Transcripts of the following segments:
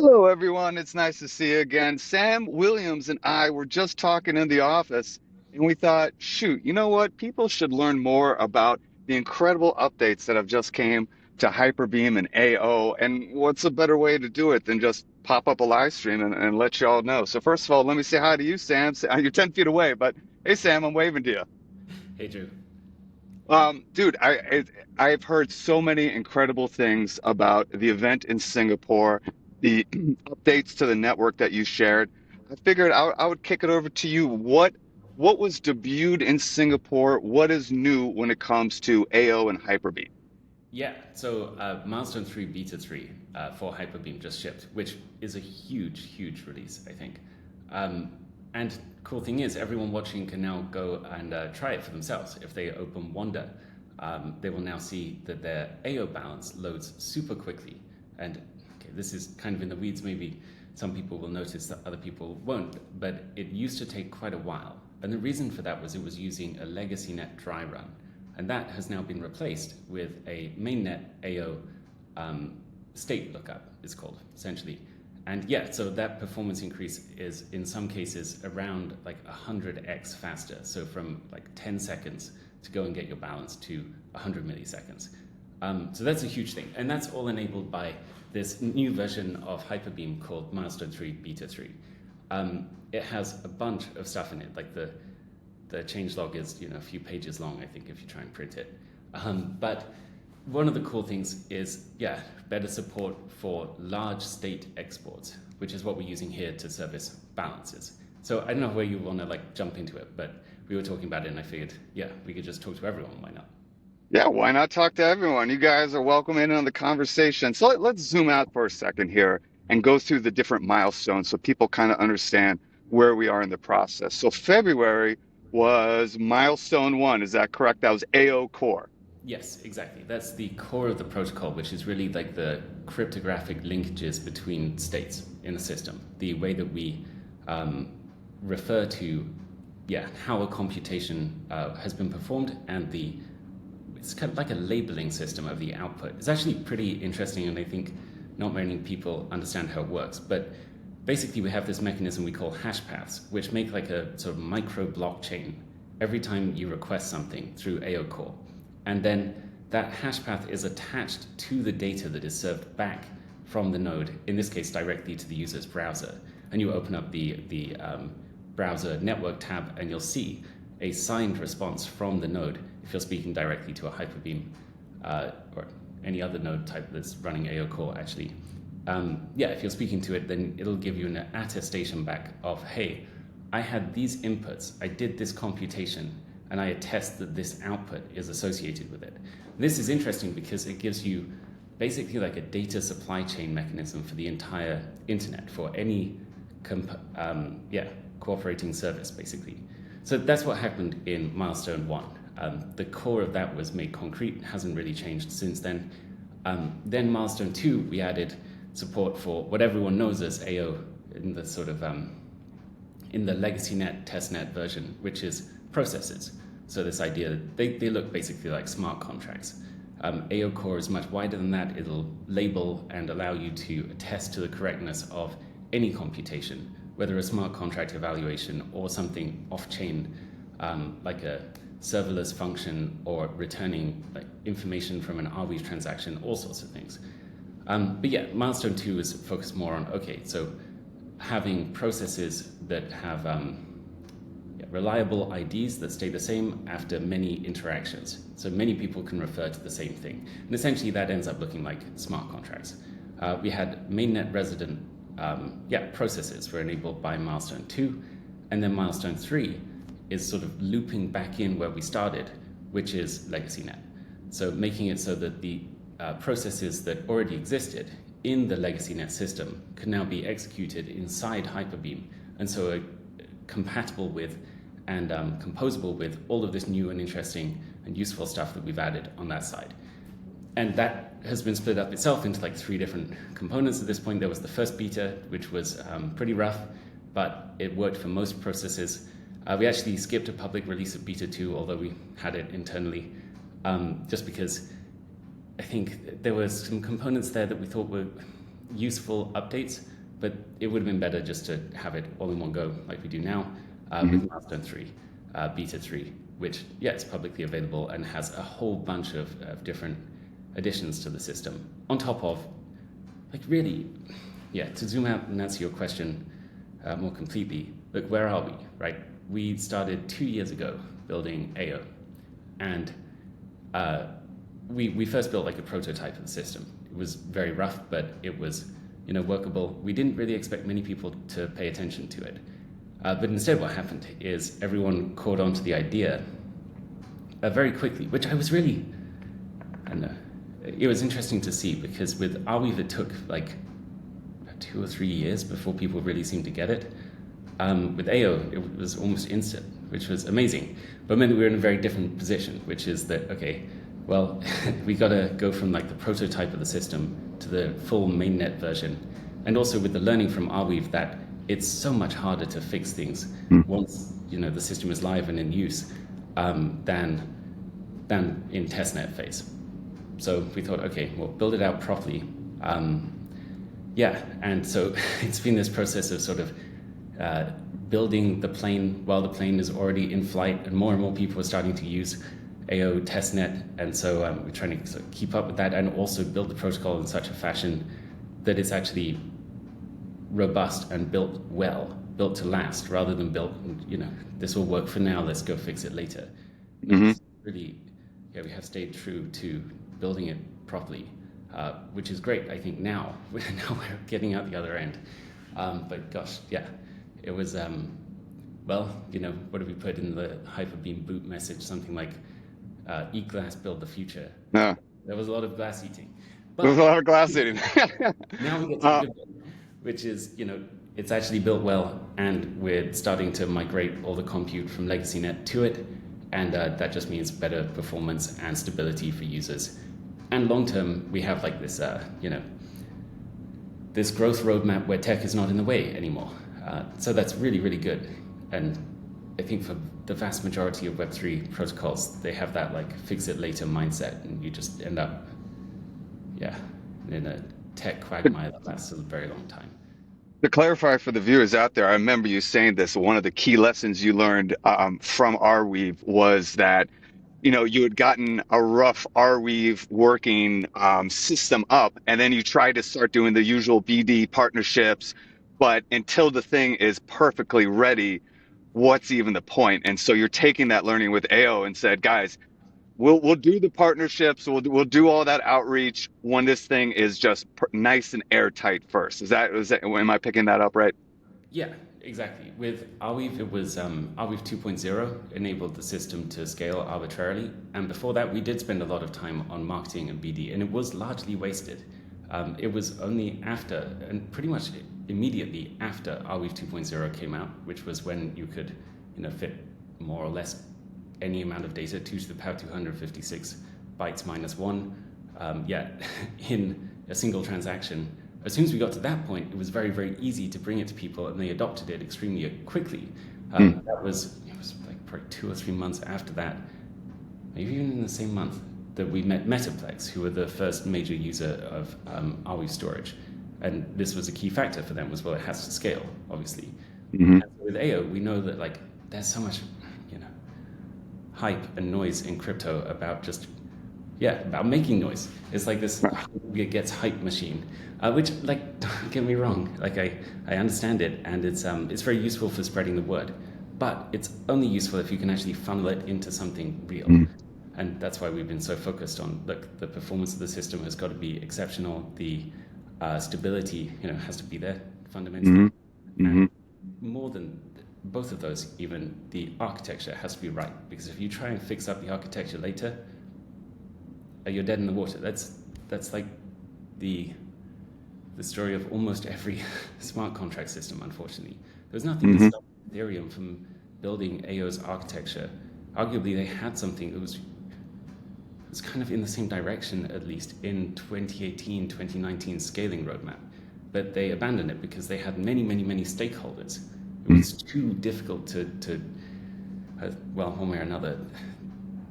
Hello, everyone. It's nice to see you again. Sam Williams and I were just talking in the office, and we thought, shoot, you know what? People should learn more about the incredible updates that have just came to HyperBeam and AO. And what's a better way to do it than just pop up a live stream and let you all know? So first of all, let me say hi to you, Sam. You're 10 feet away, but hey, Sam, I'm waving to you. Hey Drew. Dude, I've heard so many incredible things about the event in Singapore, the updates to the network that you shared. I figured I would kick it over to you. What was debuted in Singapore? What is new when it comes to AO and Hyper-V? Yeah, so Milestone 3 Beta 3 for HyperBeam just shipped, which is a huge release, I think. And cool thing is, everyone watching can now go and try it for themselves. If they open Wanda, they will now see that their AO balance loads super quickly. And okay, this is kind of in the weeds, maybe some people will notice that other people won't, but it used to take quite a while. And the reason for that was it was using a legacynet dry run. And that has now been replaced with a mainnet AO state lookup, it's called, essentially. And yeah, so that performance increase is in some cases around like 100x faster. So from like 10 seconds to go and get your balance to 100 milliseconds. So that's a huge thing. And that's all enabled by this new version of HyperBeam called Milestone 3 Beta 3. It has a bunch of stuff in it, like the changelog is a few pages long, I think, if you try and print it. But one of the cool things is, yeah, better support for large state exports, which is what we're using here to service balances. So I don't know where you want to like jump into it, but we were talking about it and I figured, yeah, we could just talk to everyone, why not? Yeah, why not talk to everyone? You guys are welcome in on the conversation. So let's zoom out for a second here and go through the different milestones so people kind of understand where we are in the process. So February was milestone one. Is that correct? That was AO core. Yes, exactly. That's the core of the protocol, which is really like the cryptographic linkages between states in the system. The way that we refer to, yeah, how a computation has been performed, and it's kind of like a labeling system of the output. It's actually pretty interesting, and I think not many people understand how it works. But basically, we have this mechanism we call hash paths, which make like a sort of micro blockchain every time you request something through AO core. And then that hash path is attached to the data that is served back from the node, in this case directly to the user's browser. And you open up the browser network tab and you'll see a signed response from the node if you're speaking directly to a HyperBeam or any other node type that's running AO core actually. Yeah, if you're speaking to it, then it'll give you an attestation back of, hey, I had these inputs, I did this computation, and I attest that this output is associated with it. This is interesting because it gives you basically like a data supply chain mechanism for the entire internet, for any cooperating service, basically. So that's what happened in Milestone 1. The core of that was made concrete, hasn't really changed since then. Then Milestone 2, we added support for what everyone knows as AO in the sort of in the legacynet testnet version, which is processes. So this idea, they look basically like smart contracts. AO core is much wider than that. It'll label and allow you to attest to the correctness of any computation, whether a smart contract evaluation or something off-chain, like a serverless function or returning like information from an Arweave transaction, all sorts of things. But yeah, milestone 2 is focused more on, okay, so having processes that have reliable IDs that stay the same after many interactions. So many people can refer to the same thing. And essentially that ends up looking like smart contracts. We had mainnet resident processes were enabled by milestone 2. And then milestone 3 is sort of looping back in where we started, which is legacynet. So making it so that the processes that already existed in the legacynet system can now be executed inside HyperBeam, and so are compatible with and composable with all of this new and interesting and useful stuff that we've added on that side. And that has been split up itself into like 3 different components at this point. There was the first beta, which was pretty rough, but it worked for most processes. We actually skipped a public release of beta 2, although we had it internally, just because I think there were some components there that we thought were useful updates, but it would have been better just to have it all in one go like we do now Hmm. with Milestone 3, Beta 3, which, yeah, it's publicly available and has a whole bunch of different additions to the system. On top of, like, really, yeah, to zoom out and answer your question more completely, look, where are we, right? We started 2 years ago building AO, and we first built like a prototype of the system. It was very rough, but it was, workable. We didn't really expect many people to pay attention to it. But instead what happened is everyone caught on to the idea very quickly, which I was really, I don't know, it was interesting to see, because with Arweave it took like 2 or 3 years before people really seemed to get it. With AO, it was almost instant, which was amazing, but meant that we were in a very different position, which is that, okay, well, we got to go from like the prototype of the system to the full mainnet version, and also with the learning from Arweave that it's so much harder to fix things once the system is live and in use than in testnet phase. So we thought, okay, well, build it out properly. Yeah, and so it's been this process of sort of building the plane while the plane is already in flight, and more people are starting to use AO testnet, and so we're trying to sort of keep up with that and also build the protocol in such a fashion that it's actually robust and built well, built to last, rather than built, this will work for now, let's go fix it later. And Hmm. it's really, yeah, we have stayed true to building it properly, which is great. I think now we're getting out the other end. But gosh, yeah, it was, well, what did we put in the HyperBeam boot message? Something like, eat glass, build the future. Yeah. There was a lot of glass eating. There was a But lot of glass eating. now we get to the uh, good bit, which is, it's actually built well, and we're starting to migrate all the compute from legacynet to it, and that just means better performance and stability for users. And long term, we have like this, this growth roadmap where tech is not in the way anymore. So that's really, really good. And I think for the vast majority of Web3 protocols, they have that like fix it later mindset, and you just end up, yeah, in a tech quagmire that lasts a very long time. to clarify for the viewers out there, I remember you saying this. One of the key lessons you learned from Arweave was that you had gotten a rough Arweave working system up, and then you tried to start doing the usual BD partnerships, but until the thing is perfectly ready, what's even the point? And so you're taking that learning with AO and said, guys, we'll do the partnerships, we'll do all that outreach when this thing is just nice and airtight first. Is that am I picking that up right? Yeah, exactly. With Arweave, it was Arweave 2.0 enabled the system to scale arbitrarily. And before that, we did spend a lot of time on marketing and BD, and it was largely wasted. It was only after, and pretty much immediately after Arweave 2.0 came out, which was when you could fit more or less any amount of data, 2 to the power 256 bytes minus 1, yeah, in a single transaction. As soon as we got to that point, it was very, very easy to bring it to people, and they adopted it extremely quickly. Hmm. It was like probably 2 or 3 months after that, maybe even in the same month, that we met Metaplex, who were the first major user of Arweave storage. And this was a key factor for them, was, well, it has to scale, obviously. Hmm. And with AO, we know that like there's so much, hype and noise in crypto about just, yeah, about making noise. It's like this it gets hype machine, which, like, don't get me wrong, like I understand it, and it's very useful for spreading the word, but it's only useful if you can actually funnel it into something real. And that's why we've been so focused on, look, the performance of the system has got to be exceptional, the stability has to be there Hmm. fundamentally, Hmm. and more than both of those, even the architecture has to be right, because if you try and fix up the architecture later, you're dead in the water. That's like the story of almost every smart contract system, unfortunately. There's nothing to Hmm. stop Ethereum from building AO's architecture. Arguably, they had something that was kind of in the same direction, at least in 2018, 2019 scaling roadmap. But they abandoned it because they had many, many, many stakeholders. It was too difficult to well, one way or another,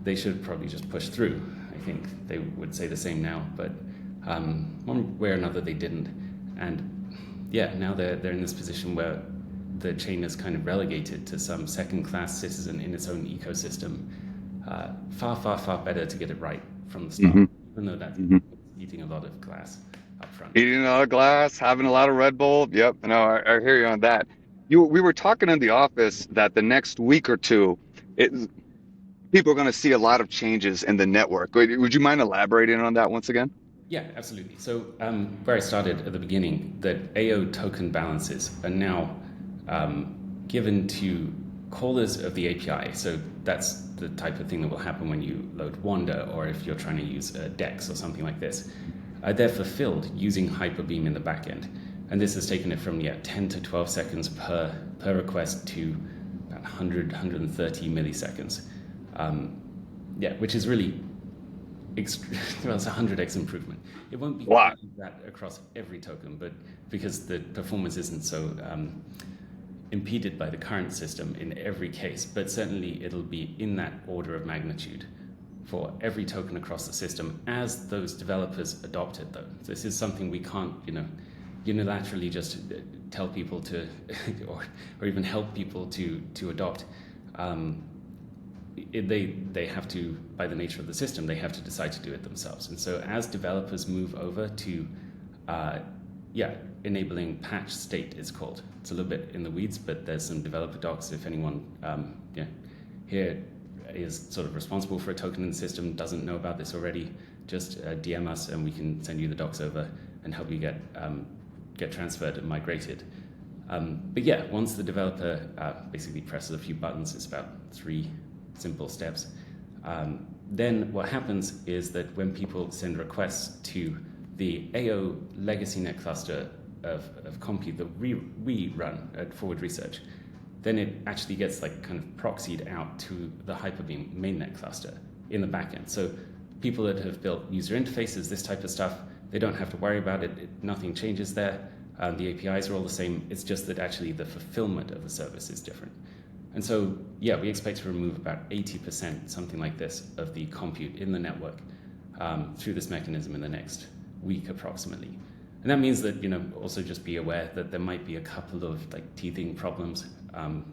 they should probably just push through. I think they would say the same now, but one way or another they didn't. And yeah, now they're in this position where the chain is kind of relegated to some second-class citizen in its own ecosystem. Far better to get it right from the start, Hmm. even though that's Hmm. eating a lot of glass up front. Eating a lot of glass, having a lot of Red Bull. Yep, no, I hear you on that. We were talking in the office that the next week or two, it, people are going to see a lot of changes in the network. Would you mind elaborating on that once again? Yeah, absolutely. So where I started at the beginning, that AO token balances are now given to callers of the API. So that's the type of thing that will happen when you load Wanda, or if you're trying to use Dex or something like this. They're fulfilled using HyperBeam in the backend. And this has taken it from 10 to 12 seconds per request to about 100, 130 milliseconds. Which is really well, it's a 100x improvement. It won't be A lot. quite like that across every token, but because the performance isn't so impeded by the current system in every case, but certainly it'll be in that order of magnitude for every token across the system as those developers adopt it, though. This is something we can't, unilaterally just tell people to, or even help people to adopt. They have to, by the nature of the system, they have to decide to do it themselves. And so as developers move over to, enabling patch state, it's called. It's a little bit in the weeds, but there's some developer docs. If anyone here is sort of responsible for a token in the system, doesn't know about this already, just DM us and we can send you the docs over and help you get transferred and migrated. Once the developer basically presses a few buttons, it's about 3 simple steps. Then what happens is that when people send requests to the AO legacynet cluster of compute that we run at Forward Research, then it actually gets kind of proxied out to the HyperBeam mainnet cluster in the backend. So people that have built user interfaces, this type of stuff, they don't have to worry about it. Nothing changes there. The APIs are all the same. It's just that actually the fulfillment of the service is different. And so, we expect to remove about 80%, something like this, of the compute in the network through this mechanism in the next week approximately. And that means that, also just be aware that there might be a couple of teething problems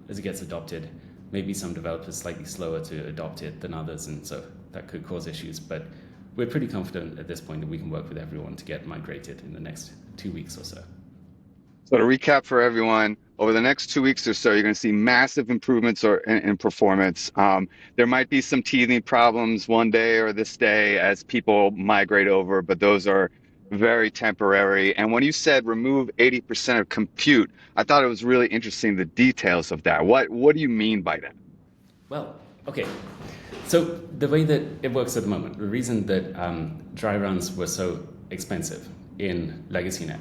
as it gets adopted. Maybe some developers slightly slower to adopt it than others, and so that could cause issues. But we're pretty confident at this point that we can work with everyone to get migrated in the next 2 weeks or so. So to recap for everyone, over the next 2 weeks or so, you're going to see massive improvements in performance. There might be some teething problems one day or this day as people migrate over, but those are very temporary. And when you said remove 80% of compute, I thought it was really interesting, the details of that. What do you mean by that? Well, okay. So the way that it works at the moment, the reason that dry runs were so expensive in legacynet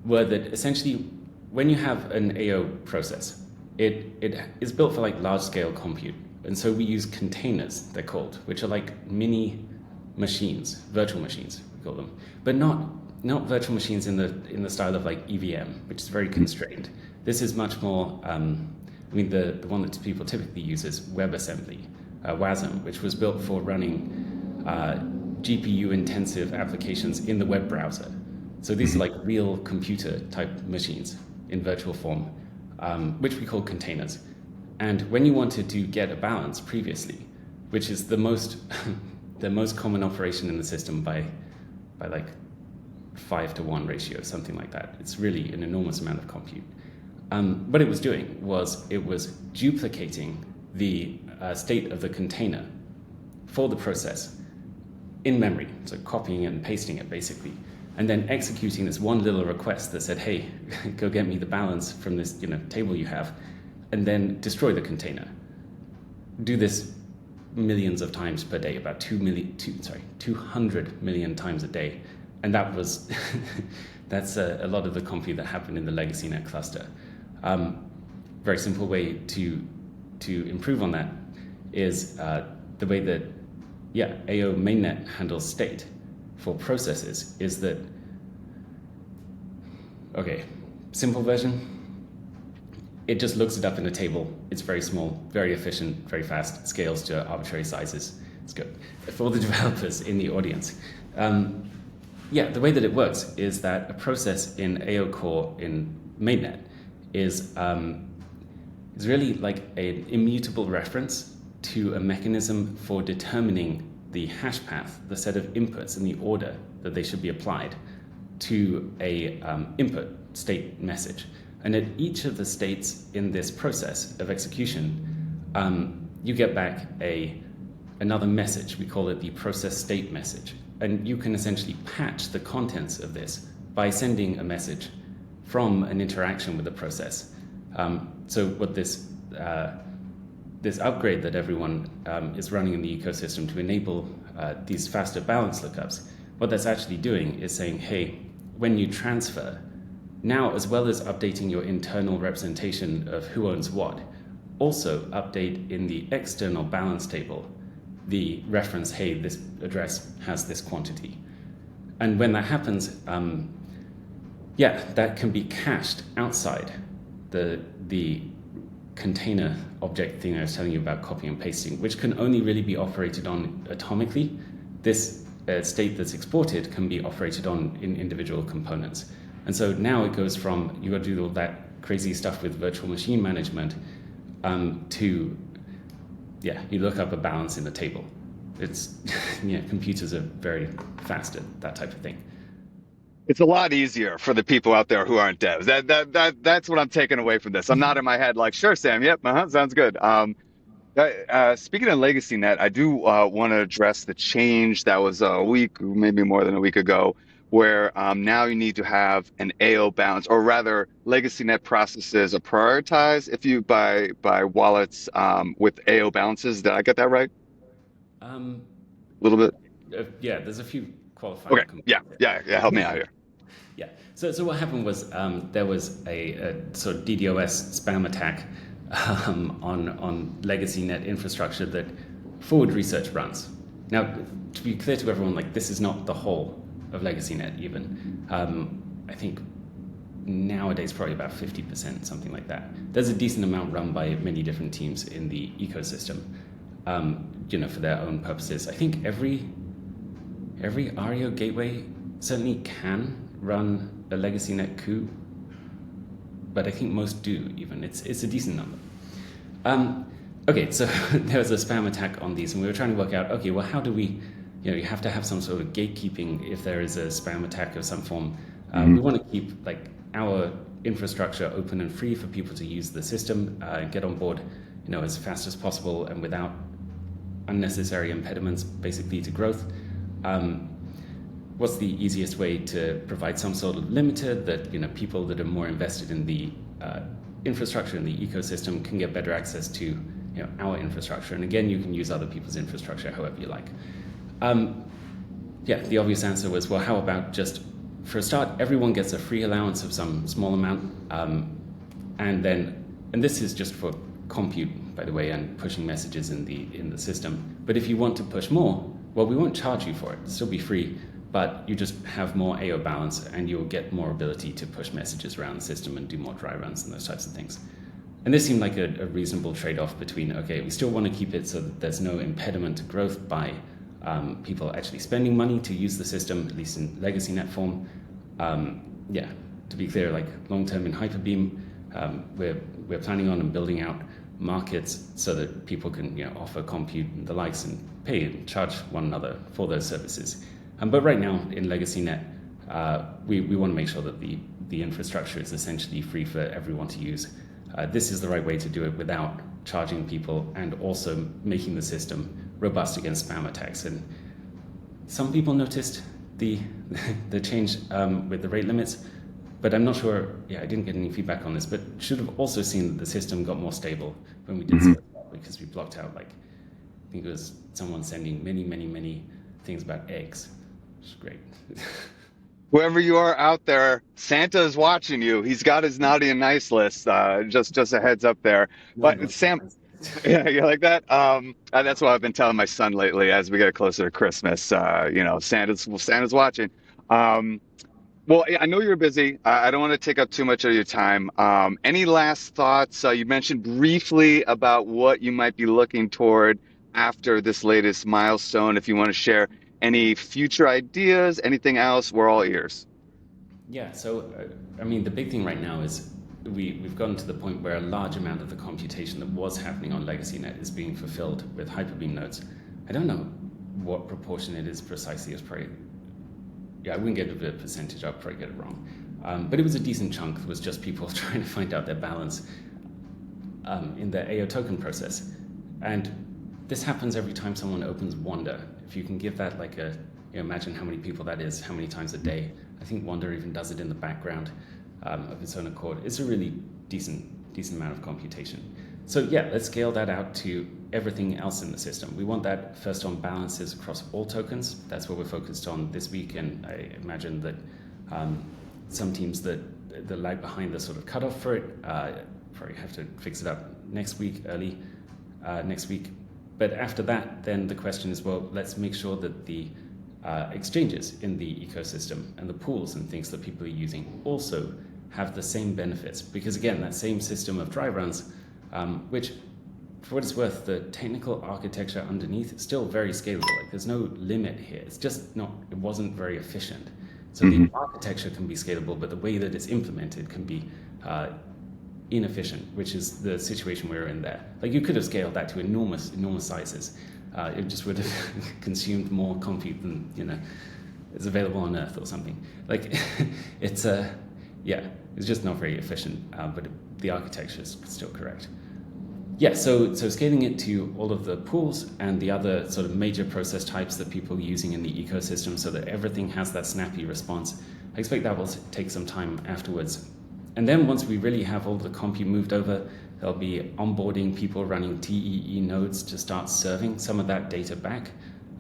were that essentially when you have an AO process, it is built for large-scale compute. And so we use containers, they're called, which are like mini machines, virtual machines, we call them. But not virtual machines in the style of EVM, which is very constrained. This is much more, the one that people typically use is WebAssembly, WASM, which was built for running GPU-intensive applications in the web browser. So these are real computer-type machines in virtual form, which we call containers. And when you wanted to get a balance previously, which is the most the most common operation in the system by 5-to-1 ratio, something like that. It's really an enormous amount of compute. What it was doing was it was duplicating the state of the container for the process in memory, so copying it and pasting it basically, and then executing this one little request that said, hey, go get me the balance from this table you have, and then destroy the container. Do this millions of times per day, about 200 million times a day. And that was, that's a lot of the compute that happened in the legacynet cluster. Very simple way to improve on that is the way that, AO mainnet handles state for processes is that, simple version, it just looks it up in a table. It's very small, very efficient, very fast, scales to arbitrary sizes. It's good for the developers in the audience. Yeah, the way that it works is that a process in AO core in mainnet is is really like an immutable reference to a mechanism for determining the hash path, the set of inputs and the order that they should be applied to a input state message. And at each of the states in this process of execution, you get back another message. We call it the process state message. And you can essentially patch the contents of this by sending a message from an interaction with the process. So what this upgrade that everyone is running in the ecosystem to enable these faster balance lookups, what that's actually doing is saying, hey, when you transfer, now as well as updating your internal representation of who owns what, also update in the external balance table the reference, hey, this address has this quantity. And when that happens, that can be cached outside the container object thing I was telling you about copying and pasting, which can only really be operated on atomically. This state that's exported can be operated on in individual components. And so now it goes from, you got to do all that crazy stuff with virtual machine management to, you look up a balance in the table. It's, computers are very fast at that type of thing. It's a lot easier for the people out there who aren't devs. That's what I'm taking away from this. I'm not in my head like, sure, Sam, yep, sounds good. Speaking of LegacyNet, I do want to address the change that was a week, maybe more than a week ago, where now you need to have an AO balance, or rather, LegacyNet processes are prioritized if you buy wallets with AO balances. Did I get that right? A little bit. There's a few qualifying Okay. components. Yeah. Help me out here. Yeah. So what happened was there was a sort of DDoS spam attack on LegacyNet infrastructure that Forward Research runs. Now, to be clear to everyone, like this is not the whole of LegacyNet even. I think nowadays probably about 50%, something like that. There's a decent amount run by many different teams in the ecosystem, for their own purposes. I think every Ario gateway certainly can run a LegacyNet coup, but I think most do even. It's a decent number. Okay, so there was a spam attack on these, and we were trying to work out, okay, well, how do we, you have to have some sort of gatekeeping if there is a spam attack of some form. We want to keep like our infrastructure open and free for people to use the system and get on board, as fast as possible and without unnecessary impediments, basically, to growth. What's the easiest way to provide some sort of limiter that people that are more invested in the infrastructure and the ecosystem can get better access to our infrastructure? And again, you can use other people's infrastructure however you like. The obvious answer was, well, how about just for a start, everyone gets a free allowance of some small amount, and this is just for compute, by the way, and pushing messages in the system. But if you want to push more, well, we won't charge you for it. It'll still be free, but you just have more AO balance and you'll get more ability to push messages around the system and do more dry runs and those types of things. And this seemed like a reasonable trade-off between, okay, we still want to keep it so that there's no impediment to growth by people actually spending money to use the system, at least in LegacyNet form. To be clear, like long-term in HyperBeam, we're planning on and building out markets so that people can offer compute and the likes and pay and charge one another for those services. But right now in LegacyNet, we want to make sure that the infrastructure is essentially free for everyone to use. This is the right way to do it without charging people and also making the system robust against spam attacks. And some people noticed the change with the rate limits, but I'm not sure, I didn't get any feedback on this, but should have also seen that the system got more stable when we did so, because we blocked out, like, I think it was someone sending many things about eggs, which is great. Whoever you are out there, Santa is watching you. He's got his naughty and nice list. Just a heads up there. But Sam, yeah, you like that? That's what I've been telling my son lately as we get closer to Christmas. Santa's watching. Well, I know you're busy. I don't want to take up too much of your time. Any last thoughts? You mentioned briefly about what you might be looking toward after this latest milestone. If you want to share any future ideas, anything else, we're all ears. Yeah, so I mean, the big thing right now is we've gotten to the point where a large amount of the computation that was happening on legacynet is being fulfilled with HyperBeam nodes. I don't know what proportion it is precisely. It's probably, yeah, I wouldn't get a percentage. I'll probably get it wrong. But it was a decent chunk. It was just people trying to find out their balance in the AO token process. And this happens every time someone opens Wonder. If you can give that like a, imagine how many people that is, how many times a day. I think Wonder even does it in the background of its own accord. It's a really decent amount of computation. So yeah, let's scale that out to everything else in the system. We want that first on balances across all tokens. That's what we're focused on this week, and I imagine that some teams that lag behind the sort of cutoff for it probably have to fix it up next week, early next week. But after that, then the question is, well, let's make sure that the exchanges in the ecosystem and the pools and things that people are using also have the same benefits. Because again, that same system of dry runs, which for what it's worth, the technical architecture underneath is still very scalable. Like there's no limit here. It's just not, it wasn't very efficient. So the architecture can be scalable, but the way that it's implemented can be inefficient, which is the situation we're in there. Like you could have scaled that to enormous sizes. It just would have consumed more compute than is available on Earth or something. Like it's it's just not very efficient. But the architecture is still correct. Yeah, so scaling it to all of the pools and the other sort of major process types that people are using in the ecosystem, so that everything has that snappy response. I expect that will take some time afterwards. And then once we really have all the compute moved over, there'll be onboarding people running TEE nodes to start serving some of that data back.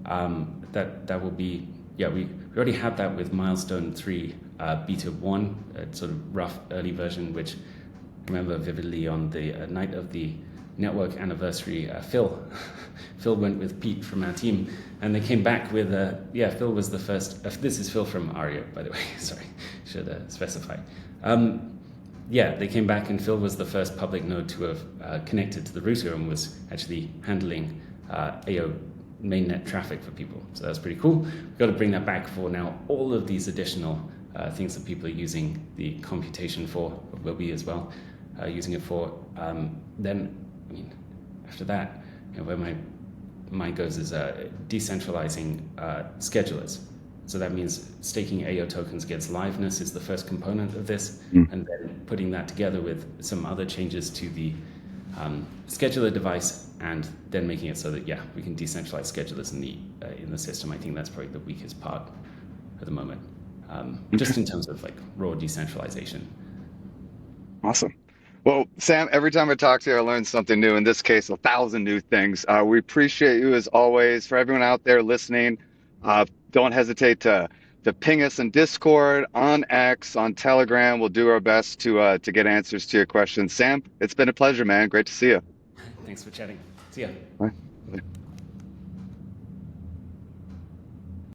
That will be, we already had that with Milestone 3 Beta 1, a sort of rough early version, which I remember vividly on the night of the network anniversary. Phil went with Pete from our team, and they came back with, Phil was the first, this is Phil from Aria, by the way, sorry, should specify. They came back and Phil was the first public node to have connected to the router and was actually handling AO mainnet traffic for people. So that's pretty cool. We've got to bring that back for now all of these additional things that people are using the computation for, or will be as well, using it for. Then, I mean, after that, where my mind goes is decentralizing schedulers. So that means staking AO tokens against liveness is the first component of this, and then putting that together with some other changes to the scheduler device, and then making it so that we can decentralize schedulers in the system. I think that's probably the weakest part at the moment, just in terms of like raw decentralization. Awesome. Well, Sam, every time I talk to you, I learn something new. In this case, 1,000 new things. We appreciate you as always. For everyone out there listening, don't hesitate to ping us in Discord, on X, on Telegram. We'll do our best to get answers to your questions. Sam, it's been a pleasure, man. Great to see you. Thanks for chatting. See ya. Bye.